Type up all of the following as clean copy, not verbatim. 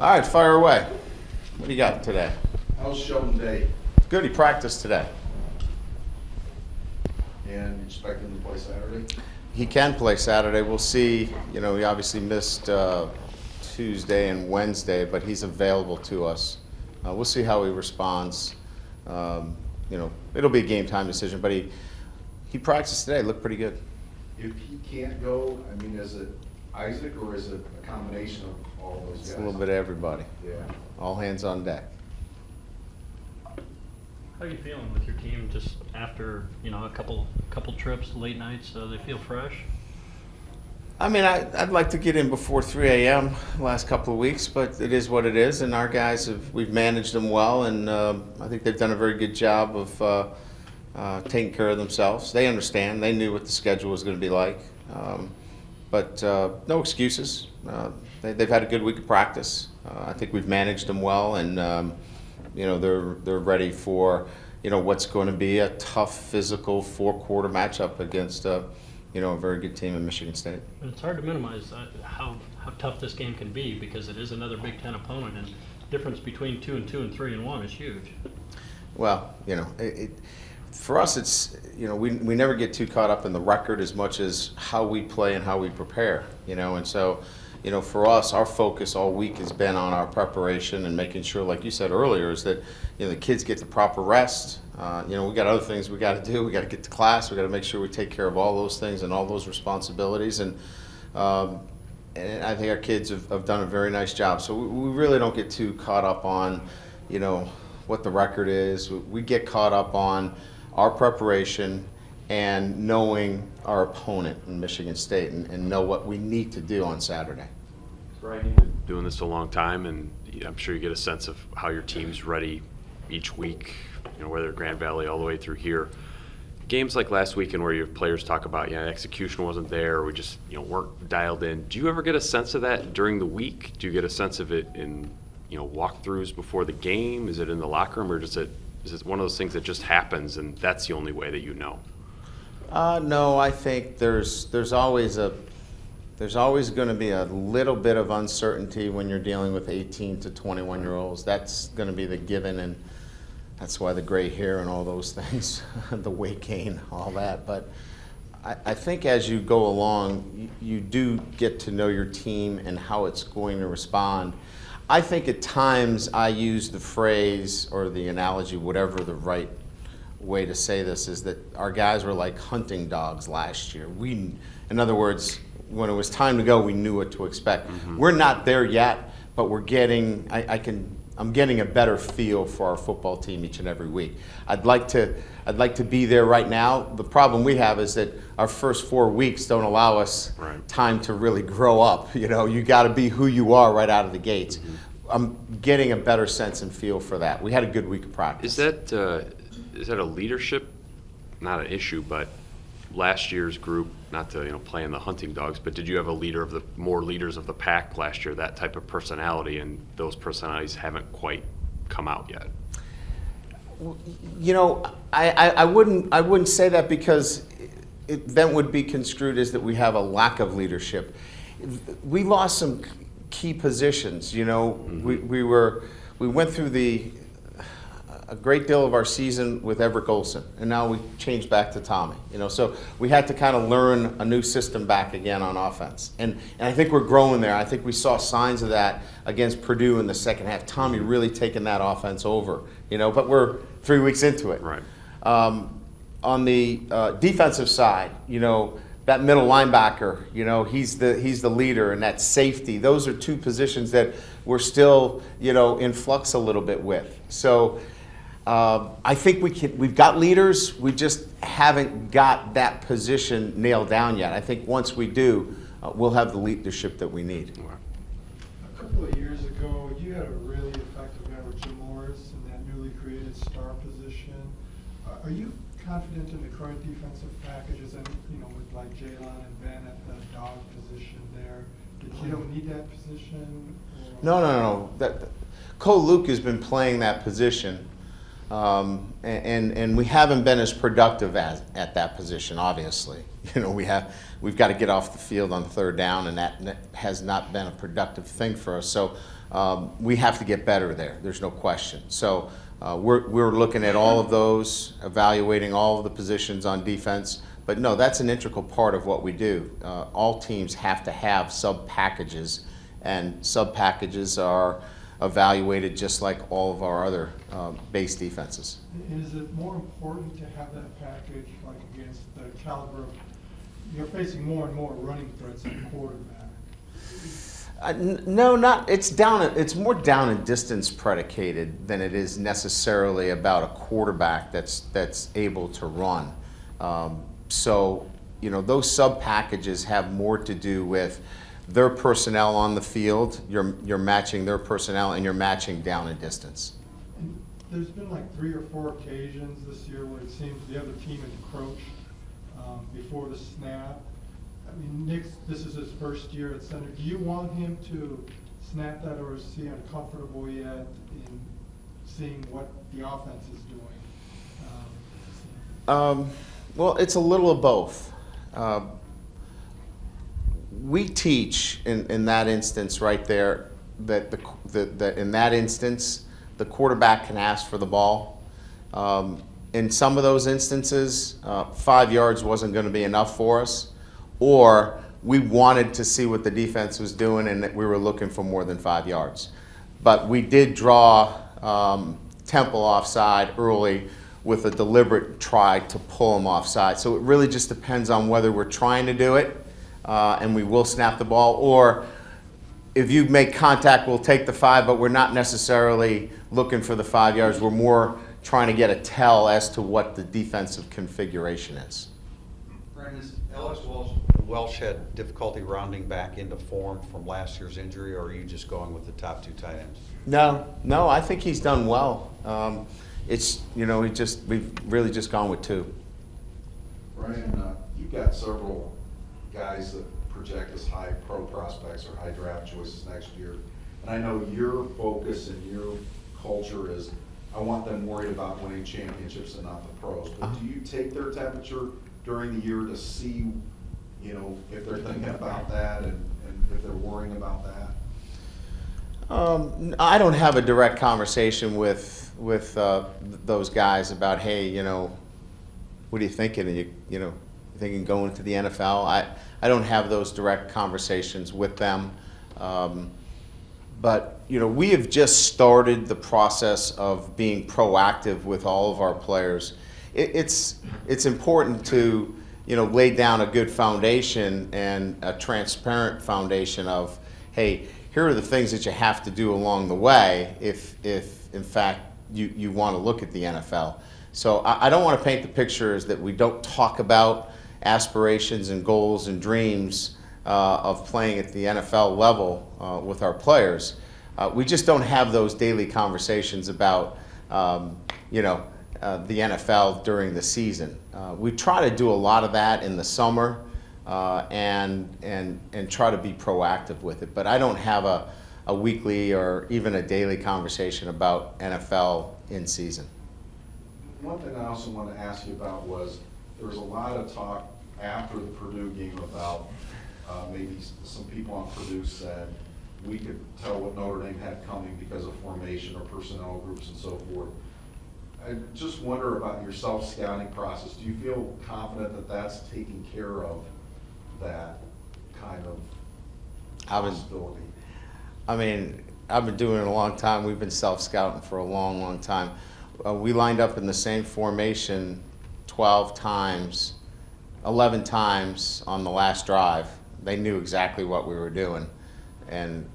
All right, fire away. What do you got today? How's Sheldon Day? Good, he practiced today. And you expect him to play Saturday? He can play Saturday. We'll see. You know, he obviously missed Tuesday and Wednesday, but he's available to us. We'll see how he responds. You know, it'll be a game time decision, but he practiced today. Looked pretty good. If he can't go, I mean, is it Isaac or is it a combination of all those guys? It's a little bit of everybody. Yeah. All hands on deck. How are you feeling with your team just after, you know, a couple trips, late nights? They feel fresh? I mean, I'd like to get in before 3 a.m. the last couple of weeks, but it is what it is, and our guys we've managed them well, and I think they've done a very good job of taking care of themselves. They understand. They knew what the schedule was going to be like, but no excuses. They've had a good week of practice. I think we've managed them well, and you know, they're ready for, you know, what's going to be a tough physical four-quarter matchup against you know, a very good team in Michigan State. And it's hard to minimize how tough this game can be because it is another Big Ten opponent, and the difference between 2-2 and 3-1 is huge. Well, you know, for us, it's, you know, we never get too caught up in the record as much as how we play and how we prepare, you know, and so, you know, for us, our focus all week has been on our preparation and making sure, like you said earlier, is that, you know, the kids get the proper rest. You know, we got other things we got to do. We got to get to class. We got to make sure we take care of all those things and all those responsibilities. And I think our kids have done a very nice job. So we really don't get too caught up on, you know, what the record is. We get caught up on our preparation and knowing our opponent in Michigan State and know what we need to do on Saturday. Right, you've been doing this a long time, and I'm sure you get a sense of how your team's ready each week, you know, whether Grand Valley all the way through here. Games like last weekend where your players talk about, yeah, execution wasn't there, or we just, you know, weren't dialed in. Do you ever get a sense of that during the week? Do you get a sense of it in, you know, walkthroughs before the game? Is it in the locker room, or is it one of those things that just happens and that's the only way that you know? No, I think there's always going to be a little bit of uncertainty when you're dealing with 18 to 21-year-olds. That's going to be the given, and that's why the gray hair and all those things, the weight gain, all that. But I think as you go along, you do get to know your team and how it's going to respond. I think at times I use the phrase or the analogy, whatever the right way to say this is, that our guys were like hunting dogs last year. In other words, when it was time to go, we knew what to expect. Mm-hmm. We're not there yet, but we're getting. I'm getting a better feel for our football team each and every week. I'd like to be there right now. The problem we have is that our first 4 weeks don't allow us time to really grow up. You know, you got to be who you are right out of the gates. Mm-hmm. I'm getting a better sense and feel for that. We had a good week of practice. Is that a leadership, not an issue, but last year's group, not to, you know, play in the hunting dogs, but did you have more leaders of the pack last year, that type of personality, and those personalities haven't quite come out yet? You know, I wouldn't say that, because it then would be construed as that we have a lack of leadership. We lost some key positions. You know, mm-hmm. we went through a great deal of our season with Everett Olson, and now we changed back to Tommy. You know, so we had to kind of learn a new system back again on offense, and I think we're growing there. I think we saw signs of that against Purdue in the second half. Tommy really taking that offense over. You know, but we're 3 weeks into it. Right. On the defensive side, you know, that middle linebacker, you know, he's the leader, and that safety. Those are two positions that we're still, you know, in flux a little bit with. So. I think we've got leaders, we just haven't got that position nailed down yet. I think once we do, we'll have the leadership that we need. A couple of years ago, you had a really effective guy with Jim Morris in that newly created star position. Are you confident in the current defensive packages, and, you know, with like Jalen and Ben at the dog position there, that you don't need that position? No. Cole Luke has been playing that position and we haven't been as productive as at that position. Obviously, we've got to get off the field on third down, and that has not been a productive thing for us. So we have to get better there. There's no question. So we're looking at all of those, evaluating all of the positions on defense. But no, that's an integral part of what we do. All teams have to have sub-packages, and sub-packages are evaluated just like all of our other base defenses. Is it more important to have that package, like against the caliber of, you're facing more and more running threats at quarterback? No, not. It's more down and distance predicated than it is necessarily about a quarterback that's able to run. So those sub packages have more to do with their personnel on the field. You're matching their personnel, and you're matching down and distance. And there's been like 3 or 4 occasions this year where it seems the other team encroached before the snap. I mean, this is his first year at center. Do you want him to snap that, or is he uncomfortable yet in seeing what the offense is doing? Well, it's a little of both. We teach in that instance right there that in that instance the quarterback can ask for the ball. In some of those instances, 5 yards wasn't going to be enough for us, or we wanted to see what the defense was doing and that we were looking for more than 5 yards. But we did draw Temple offside early with a deliberate try to pull him offside. So it really just depends on whether we're trying to do it and we will snap the ball, or if you make contact, we'll take the 5, but we're not necessarily looking for the 5 yards. We're more trying to get a tell as to what the defensive configuration is. Brian, has Alex Welsh had difficulty rounding back into form from last year's injury, or are you just going with the top 2 tight ends? No, I think he's done well. We've really just gone with 2. Brian, you've got several guys that project as high pro prospects or high draft choices next year. And I know your focus and your culture is, I want them worried about winning championships and not the pros. But do you take their temperature during the year to see, if they're thinking about that and if they're worrying about that? I don't have a direct conversation with those guys about, hey, what are you thinking? Are you thinking going to the NFL? I don't have those direct conversations with them. But we have just started the process of being proactive with all of our players. It's important to lay down a good foundation and a transparent foundation of, hey, here are the things that you have to do along the way if in fact you want to look at the NFL. So I don't want to paint the picture as that we don't talk about aspirations and goals and dreams of playing at the NFL level with our players. We just don't have those daily conversations about the NFL during the season. We try to do a lot of that in the summer and try to be proactive with it. But I don't have a weekly or even a daily conversation about NFL in season. One thing I also wanted to ask you about was, there was a lot of talk after the Purdue game about maybe some people on Purdue said we could tell what Notre Dame had coming because of formation or personnel groups and so forth. I just wonder about your self-scouting process. Do you feel confident that that's taking care of that kind of possibility? I've been doing it a long time. We've been self-scouting for a long, long time. We lined up in the same formation 12 times, 11 times on the last drive. They knew exactly what we were doing, and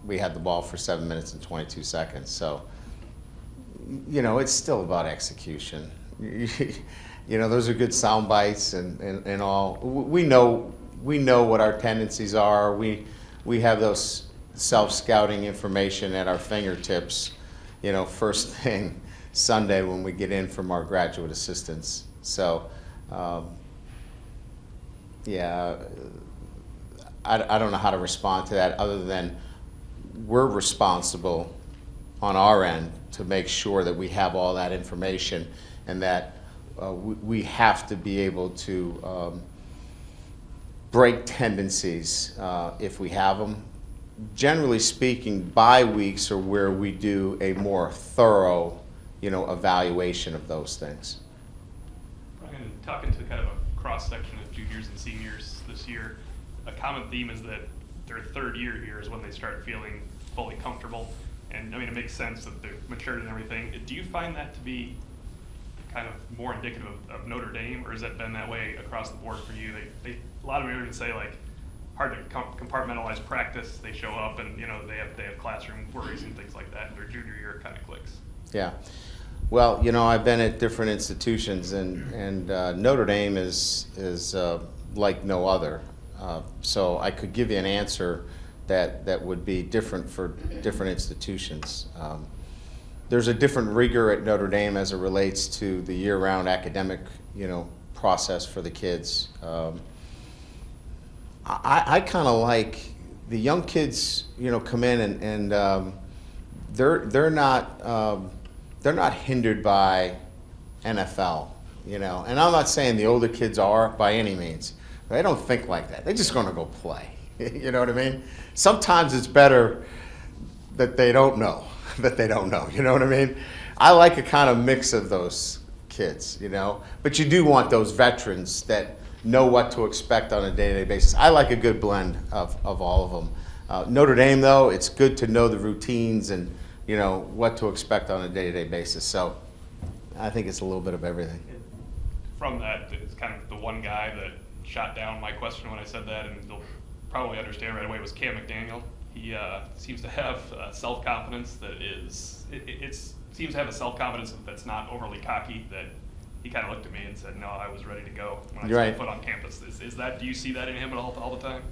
we had the ball for 7 minutes and 22 seconds. So, it's still about execution. Those are good sound bites and all. We know what our tendencies are. We have those self-scouting information at our fingertips, first thing Sunday when we get in from our graduate assistants. So, I don't know how to respond to that other than we're responsible on our end to make sure that we have all that information, and that we have to be able to break tendencies if we have them. Generally speaking, bye weeks are where we do a more thorough, evaluation of those things. Brian, talking to kind of a cross-section of juniors and seniors this year, a common theme is that their third year here is when they start feeling fully comfortable. And I mean, it makes sense that they're matured and everything. Do you find that to be kind of more indicative of Notre Dame, or has that been that way across the board for you? A lot of them even say, like, hard to compartmentalize practice. They show up and, they have classroom worries and things like that, and their junior year kind of clicks. Yeah. Well, I've been at different institutions, and Notre Dame is like no other. So I could give you an answer that would be different for different institutions. There's a different rigor at Notre Dame as it relates to the year-round academic, process for the kids. I kind of like the young kids, come in and they're not hindered by NFL, and I'm not saying the older kids are by any means. They don't think like that. They're just going to go play. You know what I mean? Sometimes it's better that they don't know that they don't know. You know what I mean? I like a kind of mix of those kids, but you do want those veterans that know what to expect on a day-to-day basis. I like a good blend of all of them. Notre Dame, though, it's good to know the routines and what to expect on a day-to-day basis. So I think it's a little bit of everything. From that, it's kind of the one guy that shot down my question when I said that, and they'll probably understand right away, was Cam McDaniel. He seems to have self-confidence that is, it seems to have a self-confidence that's not overly cocky, that he kind of looked at me and said, no, I was ready to go when I set foot on campus. Is that, do you see that in him all the time?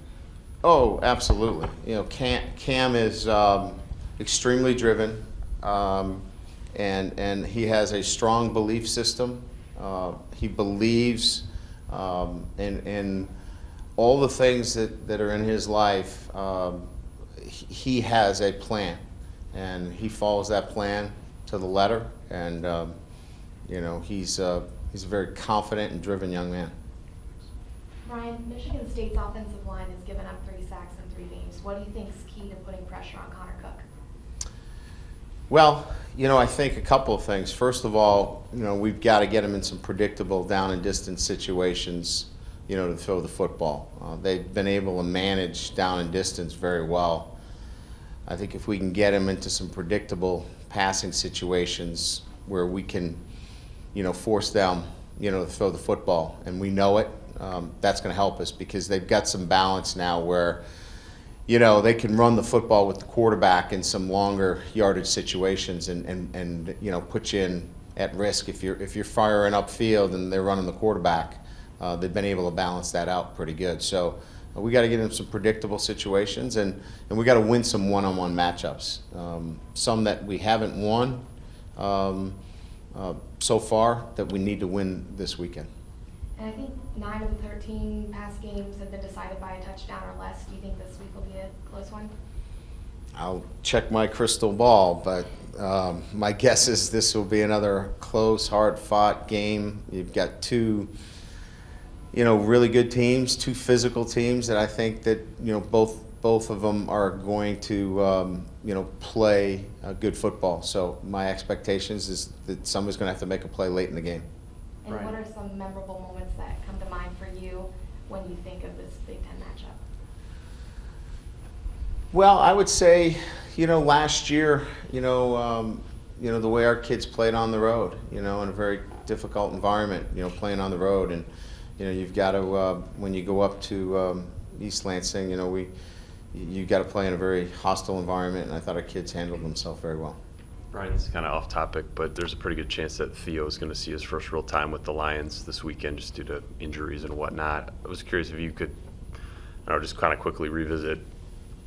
Oh, absolutely. Cam is extremely driven, and he has a strong belief system. He believes in all the things that are in his life. He has a plan, and he follows that plan to the letter. And he's a very confident and driven young man. Ryan, Michigan State's offensive line has given up 3 sacks in 3 games. What do you think is key to putting pressure on Connor Cook? Well, I think a couple of things. First of all, we've got to get him in some predictable down and distance situations, to throw the football. They've been able to manage down and distance very well. I think if we can get him into some predictable passing situations where we can, force them, to throw the football, and we know it, that's going to help us, because they've got some balance now where, they can run the football with the quarterback in some longer yardage situations and put you in at risk if you're firing upfield and they're running the quarterback. They've been able to balance that out pretty good. So we got to get in some predictable situations, and we got to win some one-on-one matchups. Some that we haven't won so far that we need to win this weekend. And I think 9 of the 13 past games have been decided by a touchdown or less. Do you think this week will be a close one? I'll check my crystal ball, but my guess is this will be another close, hard-fought game. You've got 2, really good teams, 2 physical teams that I think that both of them are going to play good football. So my expectations is that somebody's going to have to make a play late in the game. And what are some memorable moments that come to mind for you when you think of this Big Ten matchup? Well, I would say, last year, the way our kids played on the road, in a very difficult environment, playing on the road. And, you've got to, when you go up to East Lansing, you've got to play in a very hostile environment, and I thought our kids handled themselves very well. Brian, this is kind of off topic, but there's a pretty good chance that Theo is going to see his first real time with the Lions this weekend just due to injuries and whatnot. I was curious if you could, just kind of quickly revisit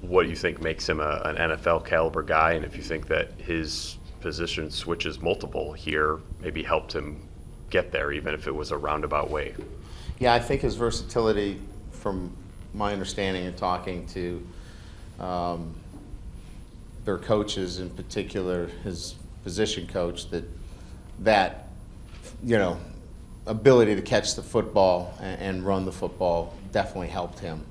what you think makes him an NFL caliber guy, and if you think that his position switches multiple here maybe helped him get there, even if it was a roundabout way. Yeah, I think his versatility, from my understanding and talking to their coaches in particular, has position coach, that you know, ability to catch the football and run the football definitely helped him.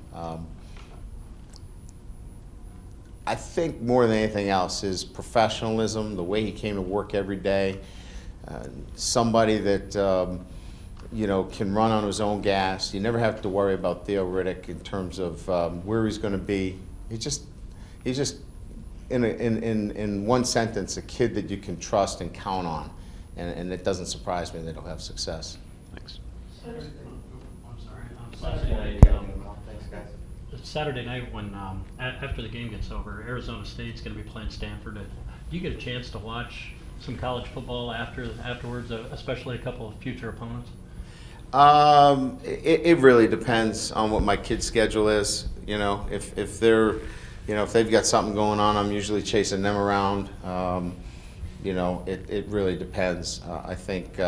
I think more than anything else is professionalism, the way he came to work every day, somebody that you know, can run on his own gas. You never have to worry about Theo Riddick in terms of where he's going to be. He's just in one sentence, a kid that you can trust and count on, and it doesn't surprise me that he'll have success. Thanks. Saturday night when after the game gets over, Arizona State's going to be playing Stanford. Do you get a chance to watch some college football afterwards, especially a couple of future opponents? It really depends on what my kid's schedule is. You know, if they're, you know, if they've got something going on, I'm usually chasing them around. You know, it really depends. I think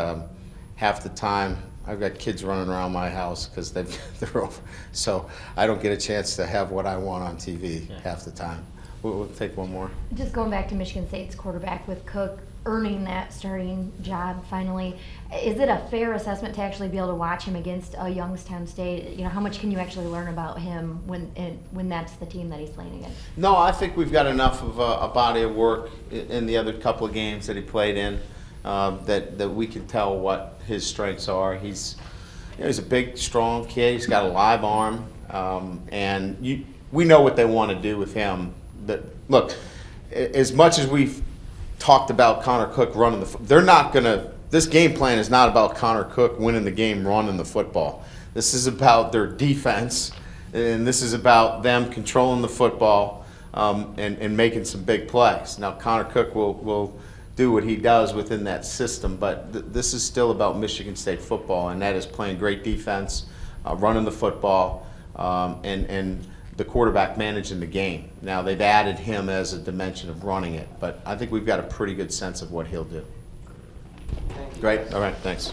half the time I've got kids running around my house because they're over, so I don't get a chance to have what I want on TV half the time. We'll take one more. Just going back to Michigan State's quarterback with Cook earning that starting job finally, is it a fair assessment to actually be able to watch him against a Youngstown State? You know, how much can you actually learn about him when that's the team that he's playing against? No, I think we've got enough of a body of work in the other couple of games that he played in that we can tell what his strengths are. He's a big, strong kid. He's got a live arm, and we know what they want to do with him. Look, as much as we've talked about Connor Cook running they're not going to. This game plan is not about Connor Cook winning the game running the football. This is about their defense, and this is about them controlling the football and making some big plays. Now, Connor Cook will do what he does within that system, but this is still about Michigan State football, and that is playing great defense, running the football, and the quarterback managing the game. Now, they've added him as a dimension of running it, but I think we've got a pretty good sense of what he'll do. Great. All right, thanks.